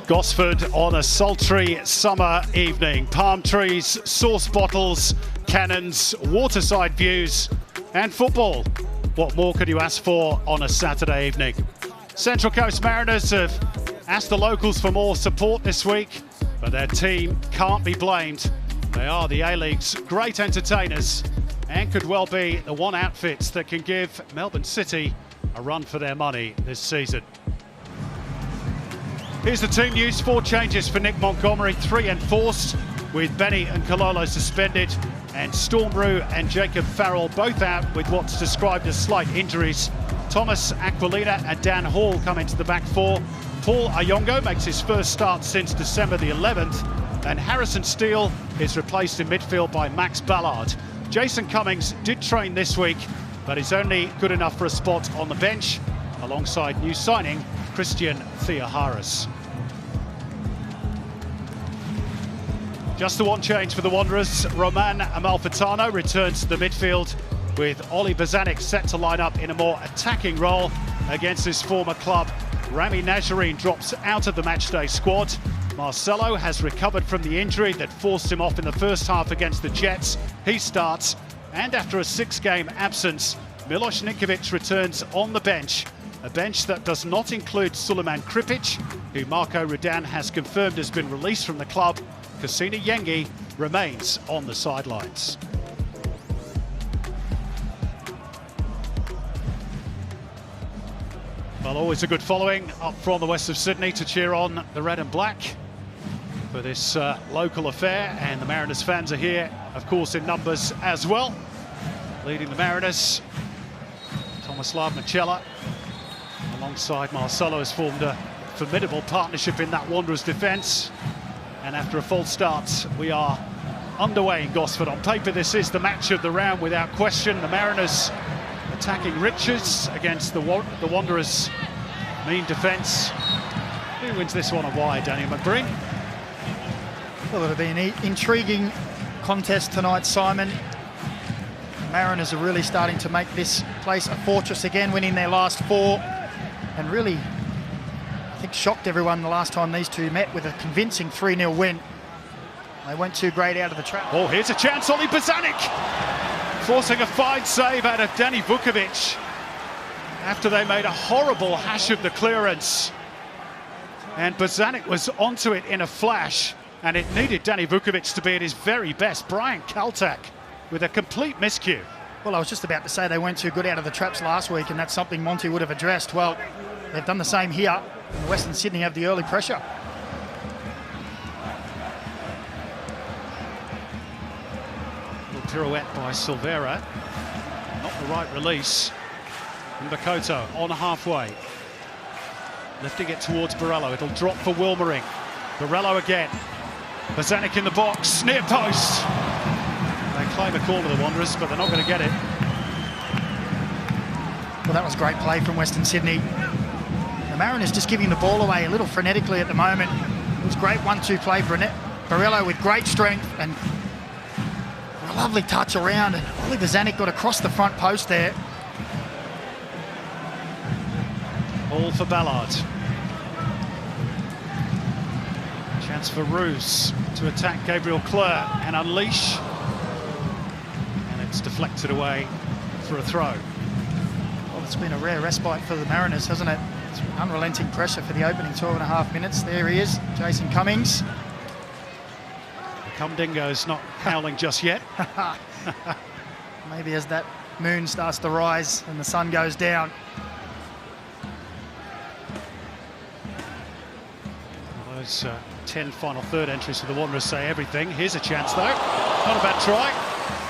Gosford on a sultry summer evening. Palm trees, sauce bottles, cannons, waterside views and football. What more could you ask for on a Saturday evening? Central Coast Mariners have asked the locals for more support this week, but their team can't be blamed. They are the A-League's great entertainers and could well be the one outfit that can give Melbourne City a run for their money this season. Here's the team news. 4 changes for Nick Montgomery, 3 enforced, with Benny and Kololo suspended, and Storm Rue and Jacob Farrell both out with what's described as slight injuries. Thomas Aquilina and Dan Hall come into the back 4. Paul Ayongo makes his first start since December the 11th, and Harrison Steele is replaced in midfield by Max Ballard. Jason Cummings did train this week, but is only good enough for a spot on the bench, alongside new signing Christian Theoharis. Just the one change for the Wanderers. Roman Amalfitano returns to the midfield, with Oli Bozanic set to line up in a more attacking role against his former club. Rami Nazarene drops out of the matchday squad. Marcelo has recovered from the injury that forced him off in the first half against the Jets. He starts, and after a 6-game absence, Milos Ninkovic returns on the bench. A bench that does not include Suleiman Kripic, who Marko Rudan has confirmed has been released from the club. Kusina Yengi remains on the sidelines. Well, always a good following up from the west of Sydney to cheer on the red and black for this local affair, and the Mariners fans are here, of course, in numbers as well. Leading the Mariners, Thomas Lavnicella, alongside Marcelo, has formed a formidable partnership in that Wanderers defence. And after a false start, we are underway in Gosford. On paper, this is the match of the round without question. The Mariners attacking Richards against the Wanderers' mean defence. Who wins this one and why, Daniel McBreen? Well, it'll be an intriguing contest tonight, Simon. Mariners are really starting to make this place a fortress again, winning their last 4, and really, I think, shocked everyone the last time these two met with a convincing 3-0 win. They weren't too great out of the trap. Oh, here's a chance. Oli Bozanic forcing a fine save out of Danny Vukovic after they made a horrible hash of the clearance. And Bozanic was onto it in a flash, and it needed Danny Vukovic to be at his very best. Brian Kaltak with a complete miscue. Well, I was just about to say they weren't too good out of the traps last week, and that's something Monty would have addressed. Well, they've done the same here, and Western Sydney have the early pressure. Little pirouette by Silvera. Not the right release. And Bakoto on halfway. Lifting it towards Borrello. It'll drop for Wilmering. Borrello again. Bozanic in the box, near post. They claim a corner, the Wanderers, but they're not going to get it. Well, that was great play from Western Sydney. The Mariners just giving the ball away a little frenetically at the moment. It was great 1-2 play for Borrello with great strength and a lovely touch around. And Oli Bozanic got across the front post there. All for Ballard. Chance for Roos to attack Gabriel Clerc and unleash. And it's deflected away for a throw. Well, it's been a rare respite for the Mariners, hasn't it? It's unrelenting pressure for the opening 12.5 minutes. There he is, Jason Cummings. The Cumdingo's not howling just yet. Maybe as that moon starts to rise and the sun goes down. Well, those 10 final third entries for the Wanderers say everything. Here's a chance though. Not a bad try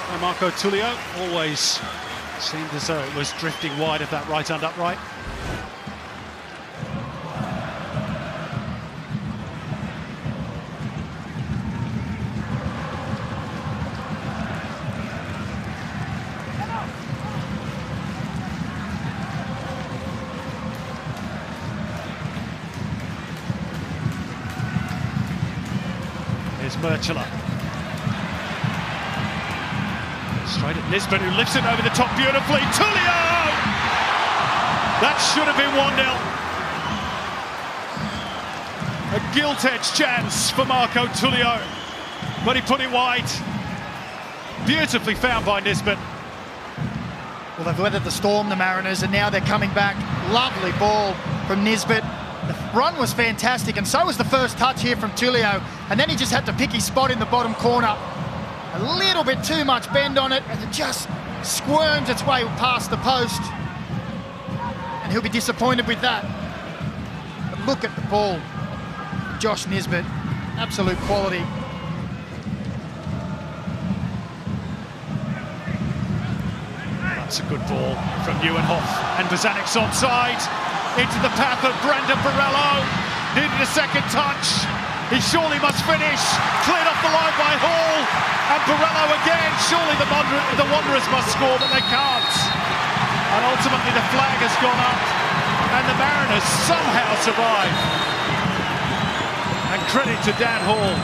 by Marco Tullio. Always seemed as though it was drifting wide of that right hand upright. Murchela. Straight at Nisbet, who lifts it over the top beautifully. Tullio! That should have been 1-0. A gilt-edged chance for Marco Tullio, but he put it wide. Beautifully found by Nisbet. Well, they've weathered the storm, the Mariners, and now they're coming back. Lovely ball from Nisbet. The run was fantastic, and so was the first touch here from Tullio. And then he just had to pick his spot in the bottom corner. A little bit too much bend on it, and it just squirms its way past the post. And he'll be disappointed with that. But look at the ball. Josh Nisbet, absolute quality. That's a good ball from Nieuwenhof, and Bazanic's onside. Into the path of Brandon Borrello. Needed a second touch. He surely must finish. Cleared off the line by Hall. And Borrello again. Surely the Wanderers must score, but they can't. And ultimately the flag has gone up. And the Mariners somehow survive. And credit to Dan Hall.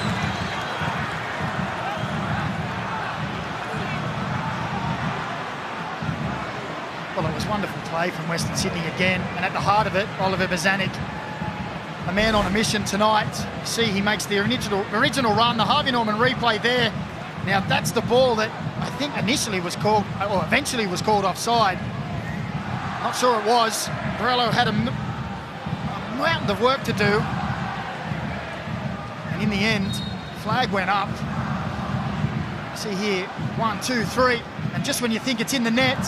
Well, it was wonderful play from Western Sydney again, and at the heart of it, Oliver Bozanic, a man on a mission tonight. You see, he makes the original run, the Harvey Norman replay there. Now, that's the ball that I think initially was called, or eventually was called offside. Not sure it was. Borrello had a mountain of work to do. And in the end, flag went up. See here, 1, 2, 3. And just when you think it's in the net,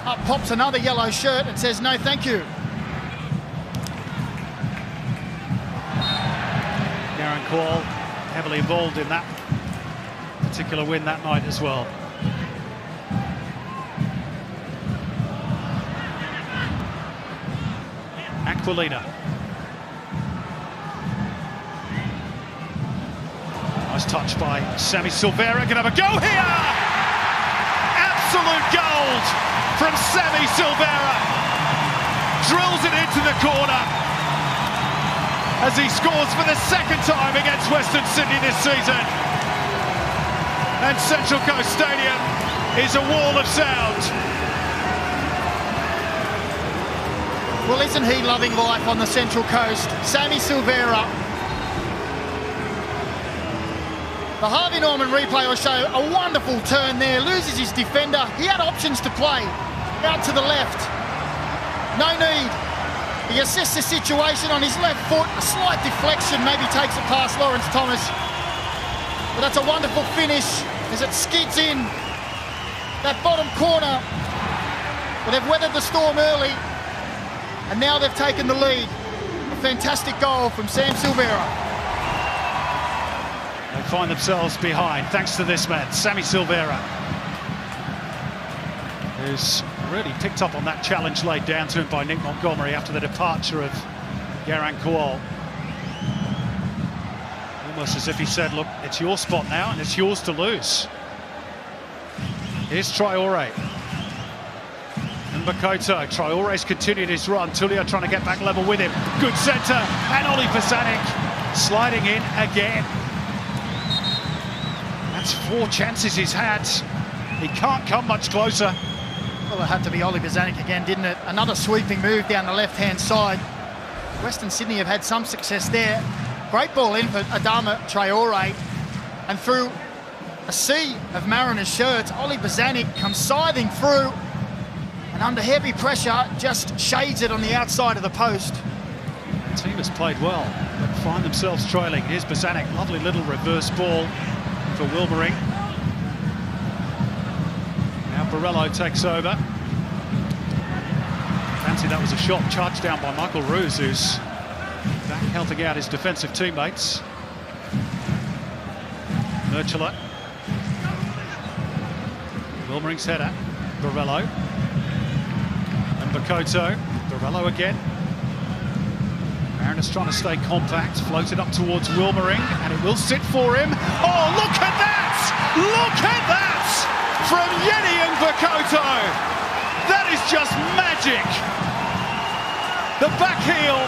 up pops another yellow shirt and says, no, thank you. Garang Kuol heavily involved in that particular win that night as well. Aquilina. Nice touch by Sammy Silvera. Can have a go here! Absolute gold from Sammy Silvera. Drills it into the corner as he scores for the second time against Western Sydney this season. And Central Coast Stadium is a wall of sound. Well, isn't he loving life on the Central Coast? Sammy Silvera. The Harvey Norman replay will show a wonderful turn there, loses his defender. He had options to play, out to the left. No need. He assists the situation on his left foot, a slight deflection, maybe takes it past Lawrence Thomas. But that's a wonderful finish as it skids in that bottom corner. But they've weathered the storm early, and now they've taken the lead. A fantastic goal from Sam Silvera. They find themselves behind, thanks to this man, Sammy Silvera, who's really picked up on that challenge laid down to him by Nick Montgomery after the departure of Garang Kuol. Almost as if he said, look, it's your spot now and it's yours to lose. Here's Traore. And Bakoto. Traore's continued his run. Tullio trying to get back level with him. Good centre. And Oli Bozanic sliding in again. That's 4 chances he's had. He can't come much closer. Well, it had to be Oli Bozanic again, didn't it? Another sweeping move down the left-hand side. Western Sydney have had some success there. Great ball in for Adama Traore. And through a sea of Mariners shirts, Oli Bozanic comes scything through. And under heavy pressure, just shades it on the outside of the post. The team has played well, but find themselves trailing. Here's Bozanic, lovely little reverse ball for Wilmering. Now Borrello takes over. Fancy that was a shot charged down by Michael Roos, who's back helping out his defensive teammates. Merchela. Wilmering's header. Borrello. And Bakoto. Borrello again. Mariners trying to stay compact, floated up towards Wilmering, and it will sit for him. Oh, look at that! Look at that! From Yeni and Bakoto. That is just magic. The back heel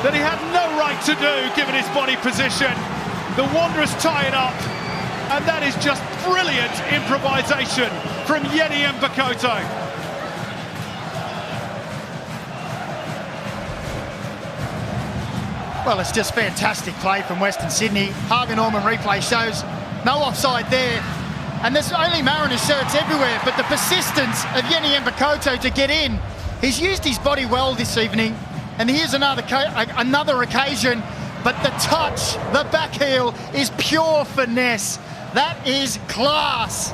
that he had no right to do, given his body position. The Wanderers tie it up, and that is just brilliant improvisation from Yeni and Bakoto. Well, it's just fantastic play from Western Sydney. Harvey Norman replay shows no offside there. And there's only Mariners shirts everywhere, but the persistence of Yeni Mbakoto to get in. He's used his body well this evening, and here's another occasion, but the touch, the back heel is pure finesse. That is class.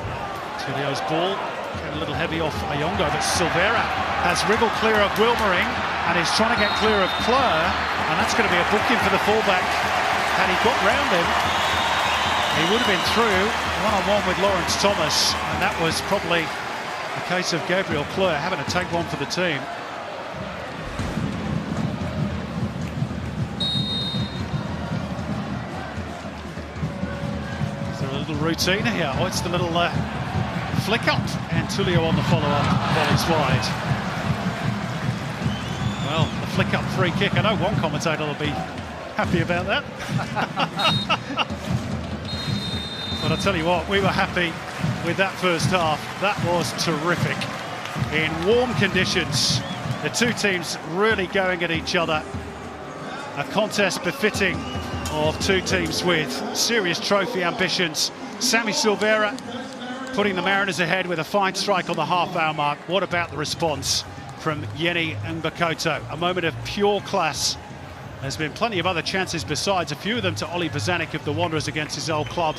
Tulio's ball, a little heavy off Ayongo, but Silvera has wriggled clear of Wilmering, and he's trying to get clear of Kleur, and that's going to be a booking for the fullback. Had he got round him, he would have been through one-on-one with Lawrence Thomas, and that was probably a case of Gabriel Kleur having to take one for the team. Is there a little routine here? Oh, it's the little flick up, and Tulio on the follow-up, volleys wide. Well, the flick up free kick. I know one commentator will be happy about that. But I'll tell you what, we were happy with that first half. That was terrific. In warm conditions, the two teams really going at each other. A contest befitting of two teams with serious trophy ambitions. Sammy Silvera putting the Mariners ahead with a fine strike on the half-hour mark. What about the response from Yeni Mbakoto? A moment of pure class. There's been plenty of other chances besides, a few of them to Ollie Bozanic of the Wanderers against his old club.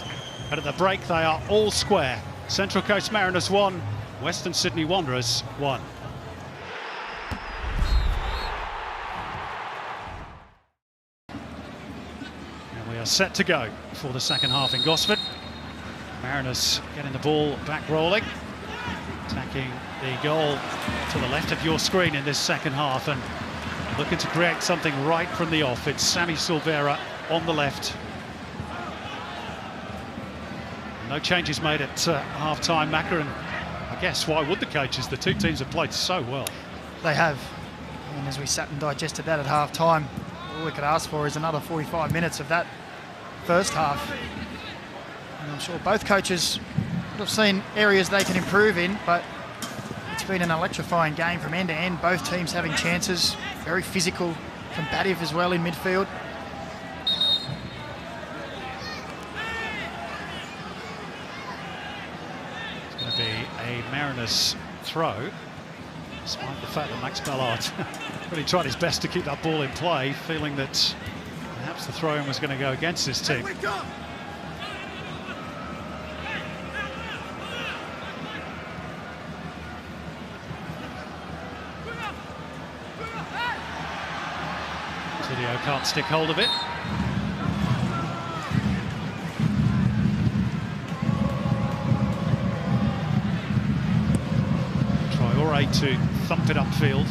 But at the break, they are all square. Central Coast Mariners 1, Western Sydney Wanderers 1. And we are set to go for the second half in Gosford. Mariners getting the ball back rolling, attacking the goal to the left of your screen in this second half and looking to create something right from the off. It's Sammy Silvera on the left. No changes made at half-time, Macca, and I guess why would the coaches? The two teams have played so well. They have, and as we sat and digested that at half-time, all we could ask for is another 45 minutes of that first half. And I'm sure both coaches would have seen areas they can improve in, but it's been an electrifying game from end to end, both teams having chances, very physical, combative as well in midfield. Be a Mariners throw, despite the fact that Max Ballard really tried his best to keep that ball in play, feeling that perhaps the throw-in was going to go against his team. Tulio can't stick hold of it. To thump it upfield.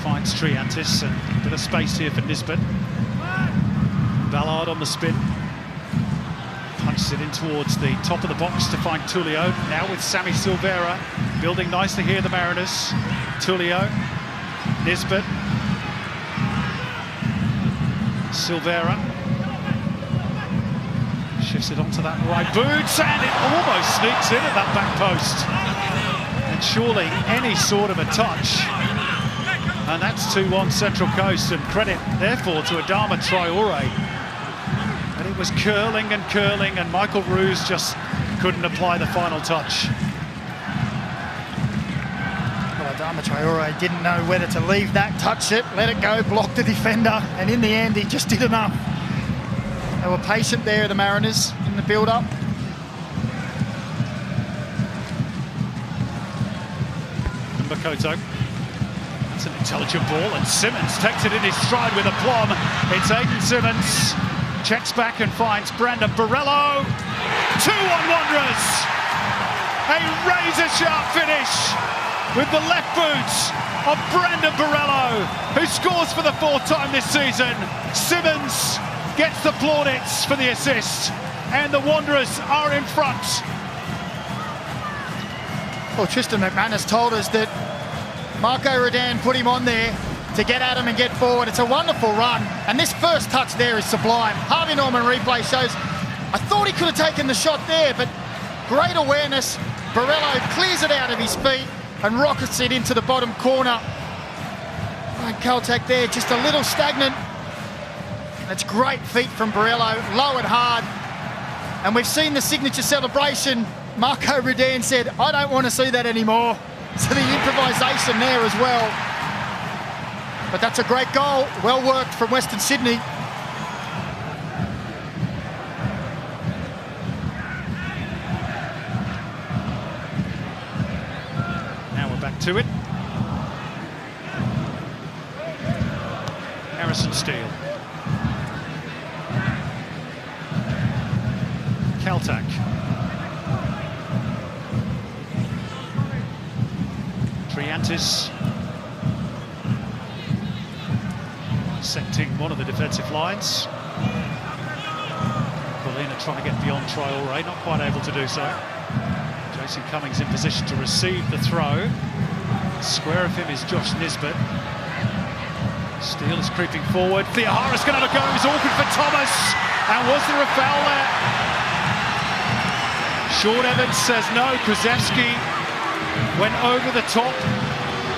Finds Triantis and a bit of space here for Nisbet. Ballard on the spin. Punches it in towards the top of the box to find Tulio. Now with Sammy Silvera building nicely here, the Mariners. Tulio, Nisbet, Silvera. Shifts it onto that right boot and it almost sneaks in at that back post. Surely any sort of a touch, and that's 2-1 Central Coast, and credit therefore to Adama Traore. But it was curling and curling, and Michael Roos just couldn't apply the final touch. Well, Adama Traore didn't know whether to leave that, touch it, let it go, block the defender, and in the end he just did enough. They were patient there, the Mariners, in the build-up. Mbakoto. It's an intelligent ball, and Simmons takes it in his stride with aplomb. It's Aiden Simmons, checks back and finds Brandon Borrello. 2-1 Wanderers! A razor-sharp finish with the left boot of Brandon Borrello, who scores for the fourth time this season. Simmons gets the plaudits for the assist, and the Wanderers are in front. Well, Tristan McManus told us that Marco Rodan put him on there to get at him and get forward. It's a wonderful run, and this first touch there is sublime. Harvey Norman replay shows, I thought he could have taken the shot there, but great awareness. Borrello clears it out of his feet and rockets it into the bottom corner. And Caltech there just a little stagnant, It's great feet from Borello, low and hard. And we've seen the signature celebration. Marco Rudan said, I don't want to see that anymore. So the improvisation there as well. But that's a great goal. Well worked from Western Sydney. Now we're back to it. Harrison Steele. Kaltak. Triantis. Secting one of the defensive lines. Colina trying to get beyond Traore, not quite able to do so. Jason Cummings in position to receive the throw. Square of him is Josh Nisbet. Steele is creeping forward. Theoharis going to have a go. It was awkward for Thomas. And was there a foul there? Sean Evans says no. Krzyzewski went over the top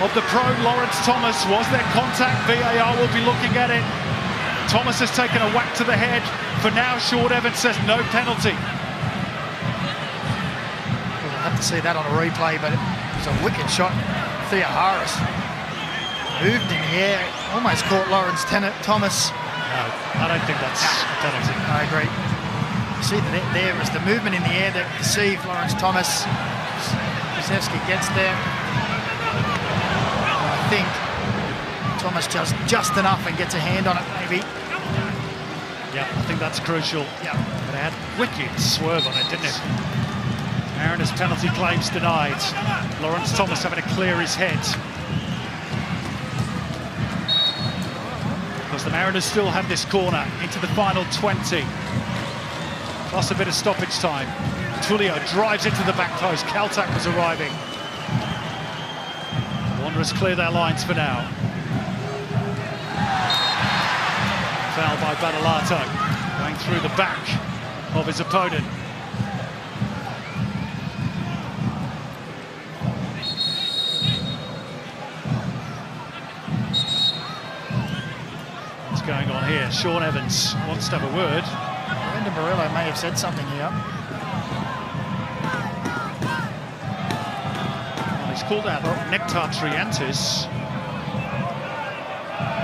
of the prone Lawrence Thomas. Was there contact? VAR will be looking at it. Thomas has taken a whack to the head. For now, Sean Evans says no penalty. We'll have to see that on a replay, but it was a wicked shot. Theoharis moved in the air, almost caught Lawrence Thomas. No, I don't think that's a penalty. I agree. You see that there was the movement in the air that deceived Lawrence Thomas. Krzyzewski gets there. I think Thomas just enough and gets a hand on it, maybe. Yeah, I think that's crucial. Yeah. But it had wicked swerve on it, didn't it? Mariners penalty claims denied. Lawrence Thomas having to clear his head. Because the Mariners still have this corner into the final 20. Plus a bit of stoppage time. Tullio drives into the back post. Kaltak was arriving. The Wanderers clear their lines for now. Foul by Badalato, going through the back of his opponent. What's going on here? Sean Evans wants to have a word. Brendan Borello may have said something here. Well, he's called out Nectar Triantis.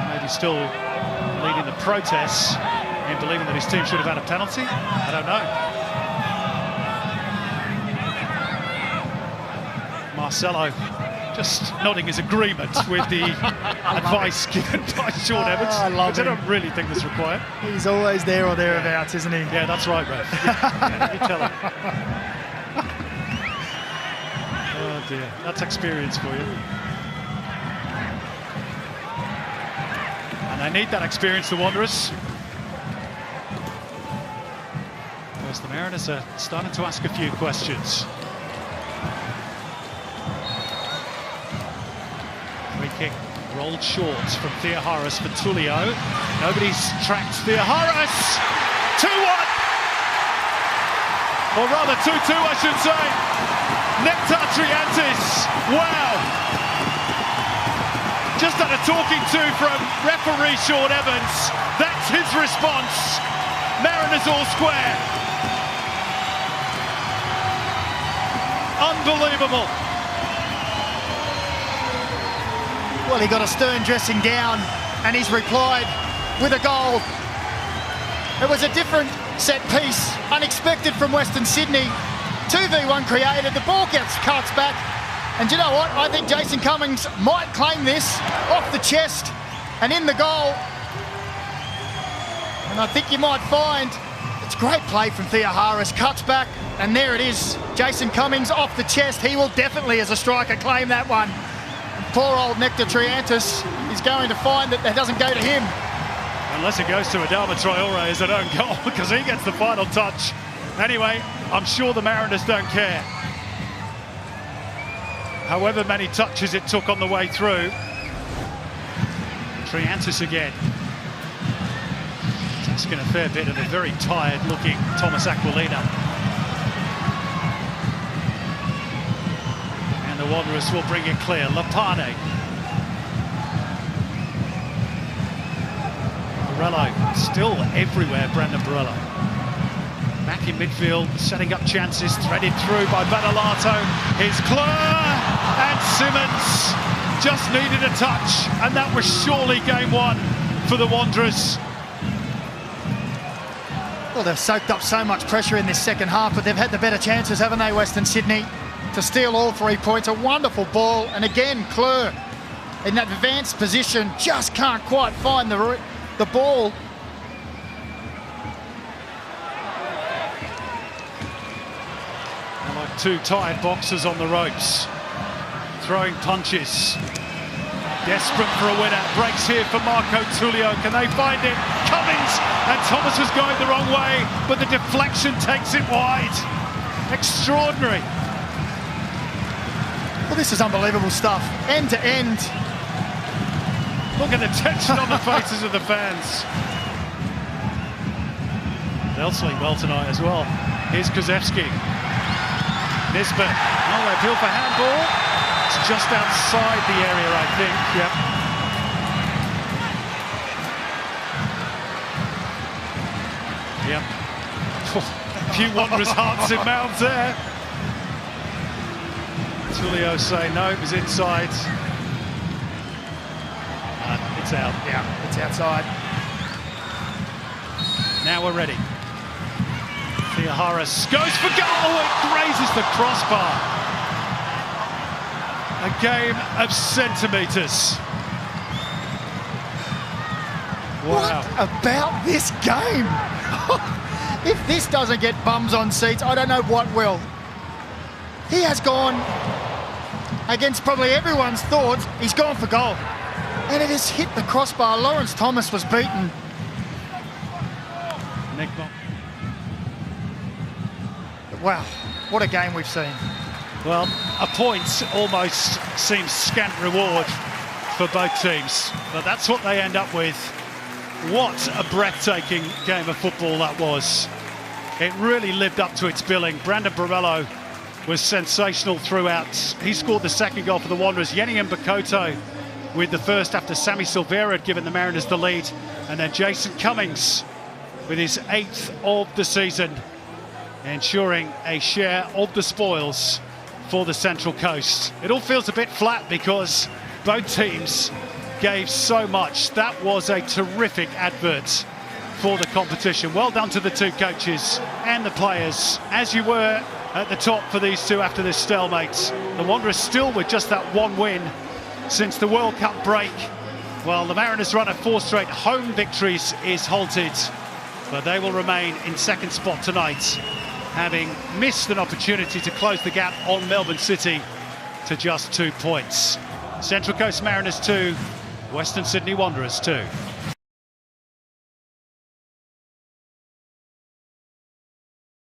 Maybe still leading the protests and believing that his team should have had a penalty. I don't know. Marcelo just nodding his agreement with the advice given by Sean Evans. I love I him. don't really think that's required. He's always there or thereabouts, isn't he? Yeah, that's right, Rev. Yeah, you tell him. Oh dear, that's experience for you. And they need that experience, the Wanderers. Because the Mariners are starting to ask a few questions. Free kick rolled short from Theoharis for Tullio. Nobody's tracked Theoharis. 2-1! Or rather 2-2, I should say. Nectar Triantis. Wow! Just had a talking to from referee Sean Evans. That's his response. Mariners all square. Unbelievable. Well, he got a stern dressing down and he's replied with a goal. It was a different set piece, unexpected from Western Sydney. 2v1 created, the ball cuts back. And you know what? I think Jason Cummings might claim this off the chest and in the goal. And I think you might find it's great play from Theoharis, cuts back, and there it is. Jason Cummings off the chest. He will definitely, as a striker, claim that one. And poor old Nectar Triantis is going to find that doesn't go to him. Unless it goes to Adama Traore as an own goal, because he gets the final touch. Anyway, I'm sure the Mariners don't care. However many touches it took on the way through. Triantis again. Asking a fair bit of a very tired-looking Thomas Aquilina. And the Wanderers will bring it clear. Lapane. Borello still everywhere, Brendan Borello. Back in midfield, setting up chances, threaded through by Badalato. Here's Kleur, and Simmons just needed a touch, and that was surely game one for the Wanderers. Well, they've soaked up so much pressure in this second half, but they've had the better chances, haven't they, Western Sydney, to steal all 3 points. A wonderful ball, and again, Kleur in that advanced position just can't quite find the ball. Like 2 tired boxers on the ropes, throwing punches. Desperate for a winner, breaks here for Marco Tullio. Can they find it? Cummings, and Thomas was going the wrong way, but the deflection takes it wide. Extraordinary. Well, this is unbelievable stuff, end to end. Look at the tension on the faces of the fans. They'll sleep well tonight as well. Here's Kozewski. Nisbet. Oh, they appeal for handball. It's just outside the area, I think. Yep. A few Wanderers' hearts in mouths there. Tullio saying no, it was inside. It's out. Yeah, it's outside. Now we're ready. Theoharis goes for goal. Oh, it grazes the crossbar. A game of centimetres. Wow. What about this game? If this doesn't get bums on seats, I don't know what will. He has gone against probably everyone's thoughts. He's gone for goal. And it has hit the crossbar. Lawrence Thomas was beaten. Nick Bob. Wow, what a game we've seen. Well, a point almost seems scant reward for both teams, but that's what they end up with. What a breathtaking game of football that was. It really lived up to its billing. Brendan Borello was sensational throughout. He scored the second goal for the Wanderers. Yenny Mbakoto with the first after Sammy Silvera had given the Mariners the lead. And then Jason Cummings with his 8th of the season, ensuring a share of the spoils for the Central Coast. It all feels a bit flat because both teams gave so much. That was a terrific advert for the competition. Well done to the 2 coaches and the players, as you were at the top for these 2 after this stalemate. The Wanderers still with just that 1 win since the World Cup break, while the Mariners' run of 4 straight home victories is halted, but they will remain in second spot tonight, having missed an opportunity to close the gap on Melbourne City to just 2 points. Central Coast Mariners 2, Western Sydney Wanderers 2.